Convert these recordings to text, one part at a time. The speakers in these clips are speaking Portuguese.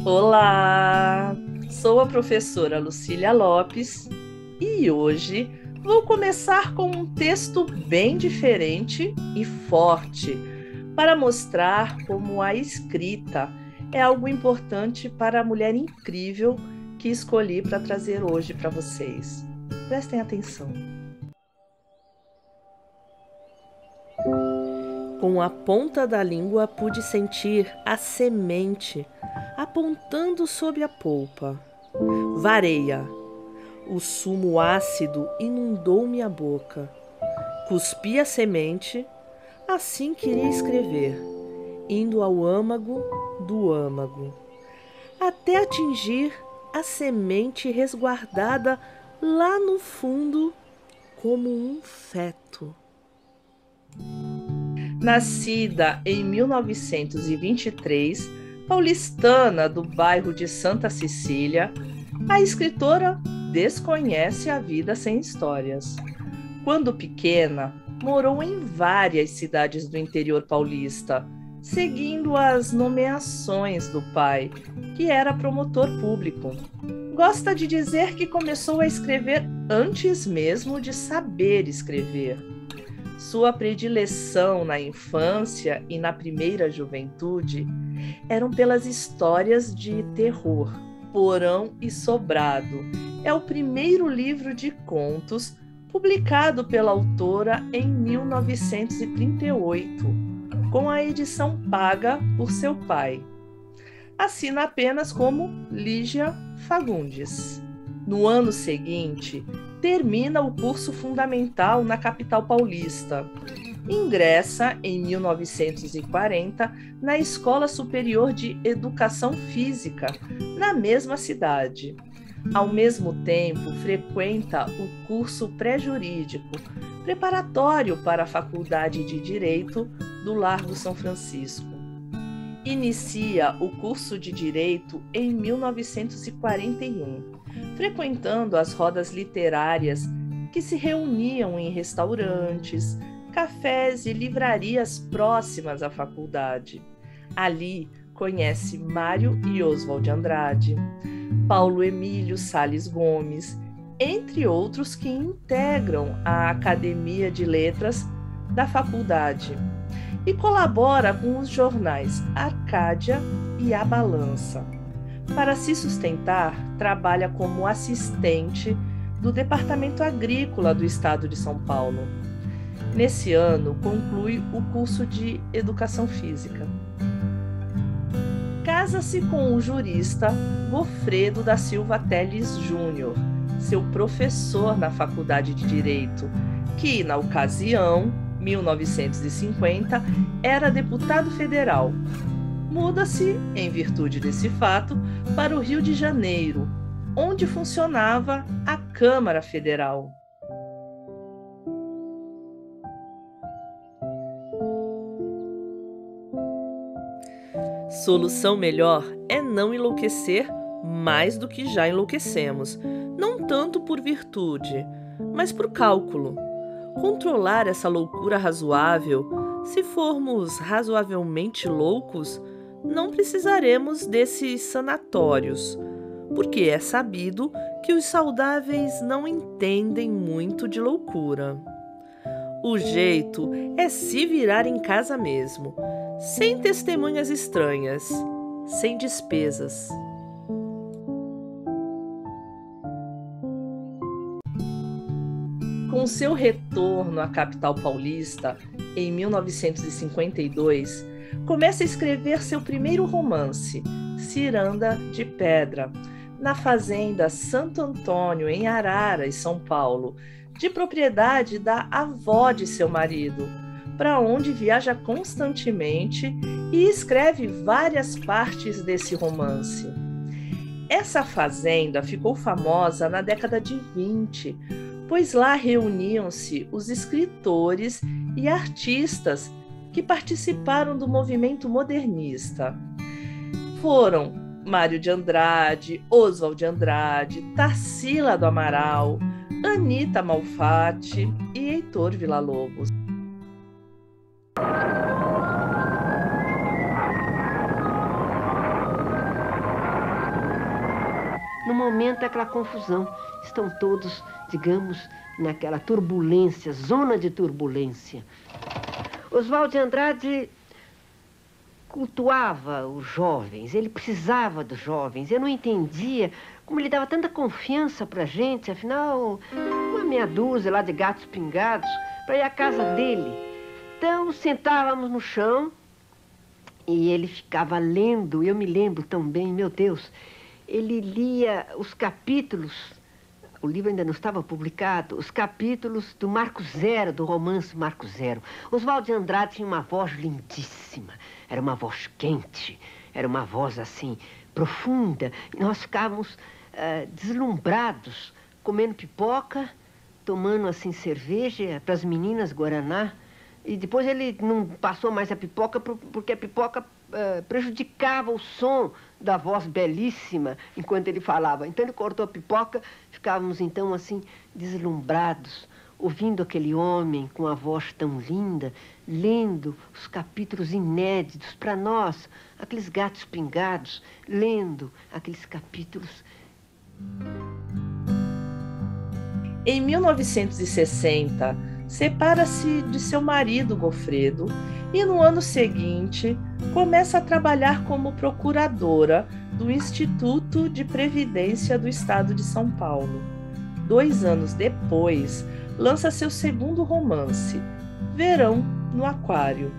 Olá, sou a professora Lucília Lopes e hoje vou começar com um texto bem diferente e forte para mostrar como a escrita é algo importante para a mulher incrível que escolhi para trazer hoje para vocês. Prestem atenção. Com a ponta da língua pude sentir a semente apontando sob a polpa. Vareia. O sumo ácido inundou minha boca. Cuspi a semente, assim queria escrever, indo ao âmago do âmago, até atingir a semente resguardada lá no fundo como um feto. Nascida em 1923, paulistana do bairro de Santa Cecília, a escritora desconhece a vida sem histórias. Quando pequena, morou em várias cidades do interior paulista, seguindo as nomeações do pai, que era promotor público. Gosta de dizer que começou a escrever antes mesmo de saber escrever. Sua predileção na infância e na primeira juventude eram pelas histórias de terror. Porão e Sobrado é o primeiro livro de contos publicado pela autora em 1938, com a edição paga por seu pai. Assina apenas como Lígia Fagundes. No ano seguinte, termina o curso fundamental na capital paulista. Ingressa, em 1940, na Escola Superior de Educação Física, na mesma cidade. Ao mesmo tempo, frequenta o curso pré-jurídico, preparatório para a Faculdade de Direito do Largo São Francisco. Inicia o curso de Direito em 1941, frequentando as rodas literárias que se reuniam em restaurantes, cafés e livrarias próximas à faculdade. Ali conhece Mário e Oswald de Andrade, Paulo Emílio Sales Gomes, entre outros que integram a Academia de Letras da faculdade, e colabora com os jornais Arcádia e A Balança. Para se sustentar, trabalha como assistente do Departamento Agrícola do Estado de São Paulo. Nesse ano, conclui o curso de Educação Física. Casa-se com o jurista Gofredo da Silva Teles Júnior, seu professor na Faculdade de Direito, que, na ocasião, 1950, era deputado federal. Muda-se, em virtude desse fato, para o Rio de Janeiro, onde funcionava a Câmara Federal. Solução melhor é não enlouquecer mais do que já enlouquecemos, não tanto por virtude, mas por cálculo. Controlar essa loucura razoável, se formos razoavelmente loucos, não precisaremos desses sanatórios, porque é sabido que os saudáveis não entendem muito de loucura. O jeito é se virar em casa mesmo, sem testemunhas estranhas, sem despesas. Com seu retorno à capital paulista, em 1952, começa a escrever seu primeiro romance, Ciranda de Pedra, na fazenda Santo Antônio, em Araras, São Paulo, de propriedade da avó de seu marido, para onde viaja constantemente e escreve várias partes desse romance. Essa fazenda ficou famosa na década de 20, pois lá reuniam-se os escritores e artistas que participaram do movimento modernista. Foram Mário de Andrade, Oswald de Andrade, Tarsila do Amaral, Anita Malfatti e Heitor Villa-Lobos. no momento daquela confusão. Estão todos, digamos, naquela turbulência, zona de turbulência. Oswald de Andrade cultuava os jovens, ele precisava dos jovens. Eu não entendia como ele dava tanta confiança para a gente, afinal, uma meia dúzia lá de gatos pingados, para ir à casa dele. Então, sentávamos no chão e ele ficava lendo, eu me lembro tão bem, meu Deus, ele lia os capítulos, o livro ainda não estava publicado, os capítulos do Marco Zero, do romance Marco Zero. Oswald de Andrade tinha uma voz lindíssima, era uma voz quente, era uma voz assim, profunda. E nós ficávamos deslumbrados, comendo pipoca, tomando assim cerveja para as meninas guaraná. E depois ele não passou mais a pipoca porque a pipoca prejudicava o som da voz belíssima enquanto ele falava. Então ele cortou a pipoca, ficávamos então assim deslumbrados, ouvindo aquele homem com a voz tão linda, lendo os capítulos inéditos para nós, aqueles gatos pingados, lendo aqueles capítulos. Em 1960, separa-se de seu marido, Gofredo, e no ano seguinte começa a trabalhar como procuradora do Instituto de Previdência do Estado de São Paulo. 2 anos depois, lança seu segundo romance, Verão no Aquário.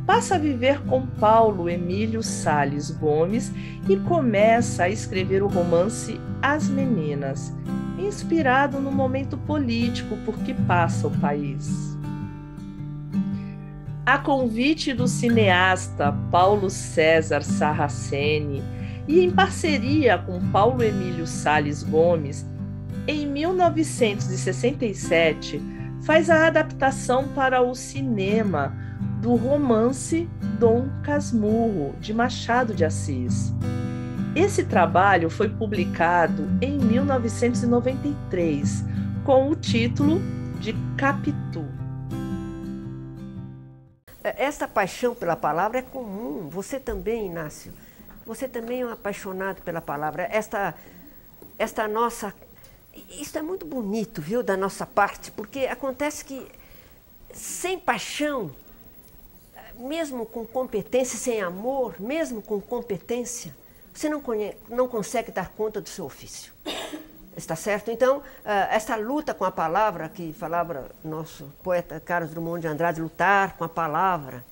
Passa a viver com Paulo Emílio Salles Gomes e começa a escrever o romance As Meninas, inspirado no momento político por que passa o país. A convite do cineasta Paulo César Sarraceni e em parceria com Paulo Emílio Salles Gomes, em 1967, faz a adaptação para o cinema do romance Dom Casmurro, de Machado de Assis. Esse trabalho foi publicado em 1993, com o título de Capitu. Essa paixão pela palavra é comum. Você também, Inácio. Você também é um apaixonado pela palavra. Esta nossa... Isso é muito bonito, viu, da nossa parte, porque acontece que sem paixão, mesmo com competência, sem amor, mesmo com competência, você não consegue dar conta do seu ofício. Está certo? Então, essa luta com a palavra, que falava nosso poeta Carlos Drummond de Andrade, lutar com a palavra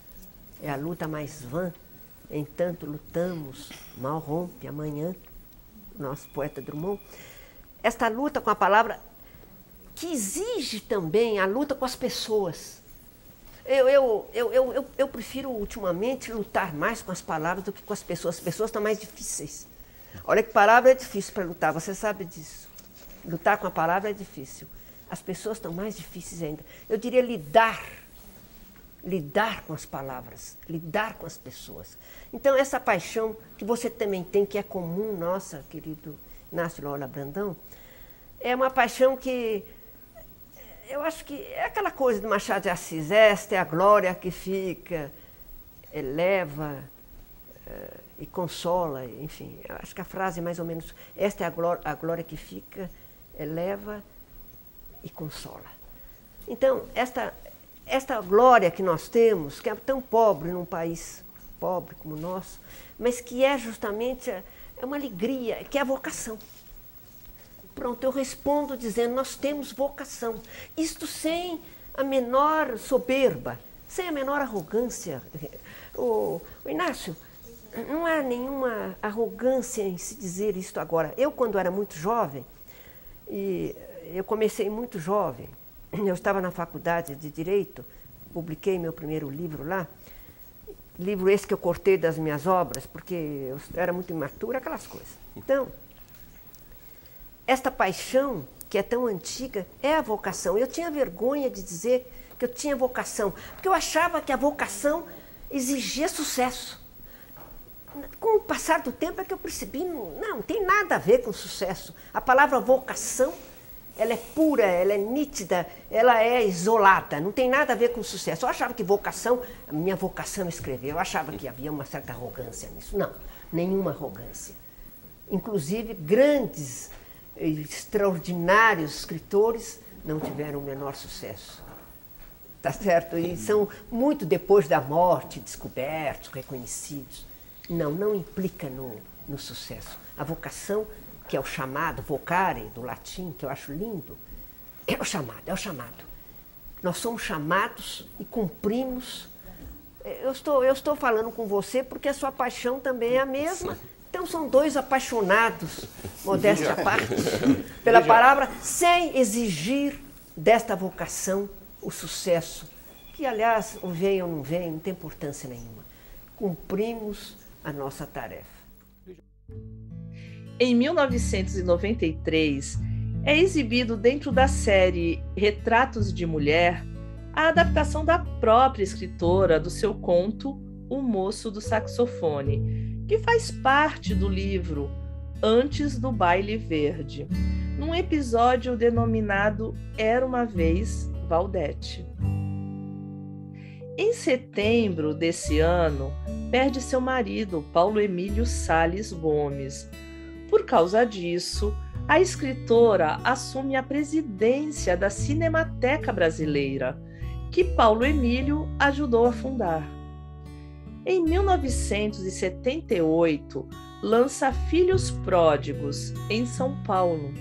é a luta mais vã. Entanto, lutamos, mal rompe amanhã, nosso poeta Drummond. Esta luta com a palavra, que exige também a luta com as pessoas. Eu prefiro, ultimamente, lutar mais com as palavras do que com as pessoas. As pessoas estão mais difíceis. Olha que palavra é difícil para lutar, você sabe disso. Lutar com a palavra é difícil. As pessoas estão mais difíceis ainda. Eu diria lidar com as palavras, lidar com as pessoas. Então, essa paixão que você também tem, que é comum, nossa, querido Inácio Loyola Brandão, é uma paixão que eu acho que é aquela coisa do Machado de Assis, esta é a glória que fica, eleva e consola, enfim, eu acho que a frase é mais ou menos, esta é a glória que fica, eleva e consola. Então, esta glória que nós temos, que é tão pobre num país pobre como o nosso, mas que é justamente uma alegria, que é a vocação. Pronto, eu respondo dizendo, nós temos vocação. Isto sem a menor soberba, sem a menor arrogância. O Inácio, não há nenhuma arrogância em se dizer isto agora. Eu, quando era muito jovem, e eu comecei muito jovem, eu estava na faculdade de Direito, publiquei meu primeiro livro lá, livro esse que eu cortei das minhas obras, porque eu era muito imatura, aquelas coisas. Então, esta paixão, que é tão antiga, é a vocação. Eu tinha vergonha de dizer que eu tinha vocação, porque eu achava que a vocação exigia sucesso. Com o passar do tempo é que eu percebi, não tem nada a ver com sucesso. A palavra vocação, ela é pura, ela é nítida, ela é isolada, não tem nada a ver com sucesso. Eu achava que vocação, a minha vocação é escrever, eu achava que havia uma certa arrogância nisso. Não, nenhuma arrogância. Inclusive, grandes, extraordinários escritores não tiveram o menor sucesso. Tá certo? E são muito depois da morte, descobertos, reconhecidos. Não implica no sucesso. A vocação, que é o chamado, vocare, do latim, que eu acho lindo, é o chamado. Nós somos chamados e cumprimos. Eu estou falando com você porque a sua paixão também é a mesma. Então são dois apaixonados, modéstia à parte, pela palavra, sem exigir desta vocação o sucesso, que aliás, o vem ou não vem, não tem importância nenhuma. Cumprimos a nossa tarefa. Em 1993, é exibido dentro da série Retratos de Mulher a adaptação da própria escritora do seu conto O Moço do Saxofone, que faz parte do livro Antes do Baile Verde, num episódio denominado Era uma Vez Valdete. Em setembro desse ano, perde seu marido, Paulo Emílio Salles Gomes. Por causa disso, a escritora assume a presidência da Cinemateca Brasileira, que Paulo Emílio ajudou a fundar. Em 1978, lança Filhos Pródigos, em São Paulo.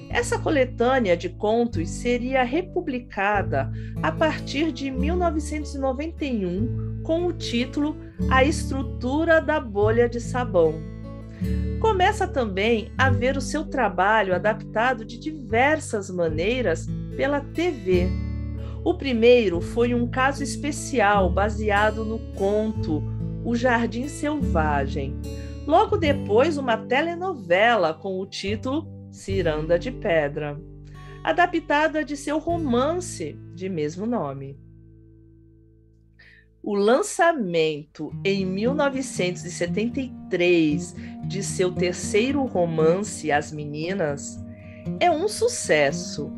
Essa coletânea de contos seria republicada a partir de 1991 com o título A Estrutura da Bolha de Sabão. Começa também a ver o seu trabalho adaptado de diversas maneiras pela TV. O primeiro foi um caso especial baseado no conto O Jardim Selvagem. Logo depois, uma telenovela com o título Ciranda de Pedra, adaptada de seu romance de mesmo nome. O lançamento em 1973 de seu terceiro romance, As Meninas, é um sucesso.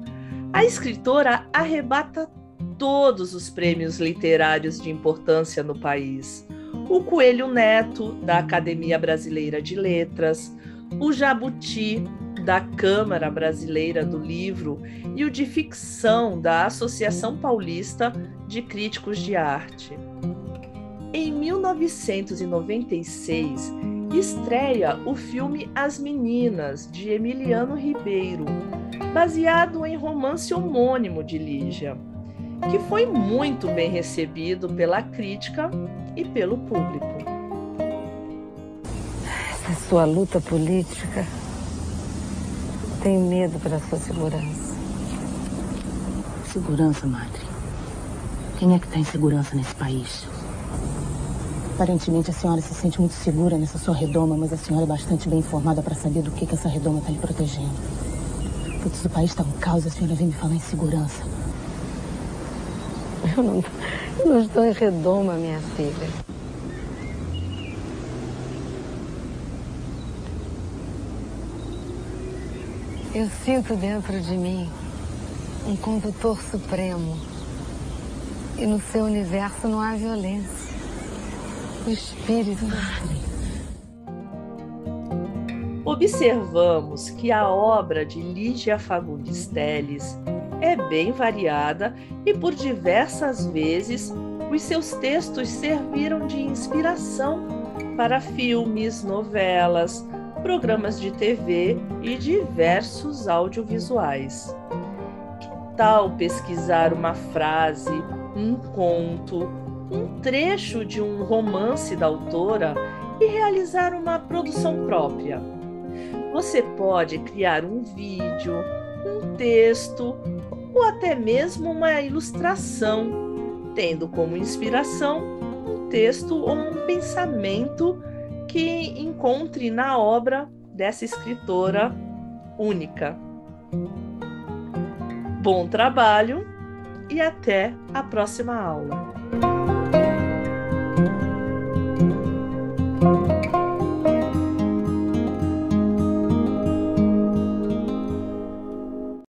A escritora arrebata todos os prêmios literários de importância no país: o Coelho Neto, da Academia Brasileira de Letras, o Jabuti, da Câmara Brasileira do Livro, e o de ficção da Associação Paulista de Críticos de Arte. Em 1996, estreia o filme As Meninas, de Emiliano Ribeiro, baseado em romance homônimo de Lígia, que foi muito bem recebido pela crítica e pelo público. Essa sua luta política, tenho medo pela sua segurança. Segurança, madre? Quem é que está em segurança nesse país? Aparentemente a senhora se sente muito segura nessa sua redoma, mas a senhora é bastante bem informada para saber do que essa redoma está lhe protegendo. Putz, o país está um caos e a senhora vem me falar em segurança. Eu não estou em redoma, minha filha. Eu sinto dentro de mim um condutor supremo. E no seu universo não há violência. O espírito. Observamos que a obra de Lígia Fagundes Telles é bem variada e por diversas vezes os seus textos serviram de inspiração para filmes, novelas, programas de TV e diversos audiovisuais. Que tal pesquisar uma frase, um conto, um trecho de um romance da autora e realizar uma produção própria? Você pode criar um vídeo, um texto ou até mesmo uma ilustração, tendo como inspiração um texto ou um pensamento que encontre na obra dessa escritora única. Bom trabalho e até a próxima aula!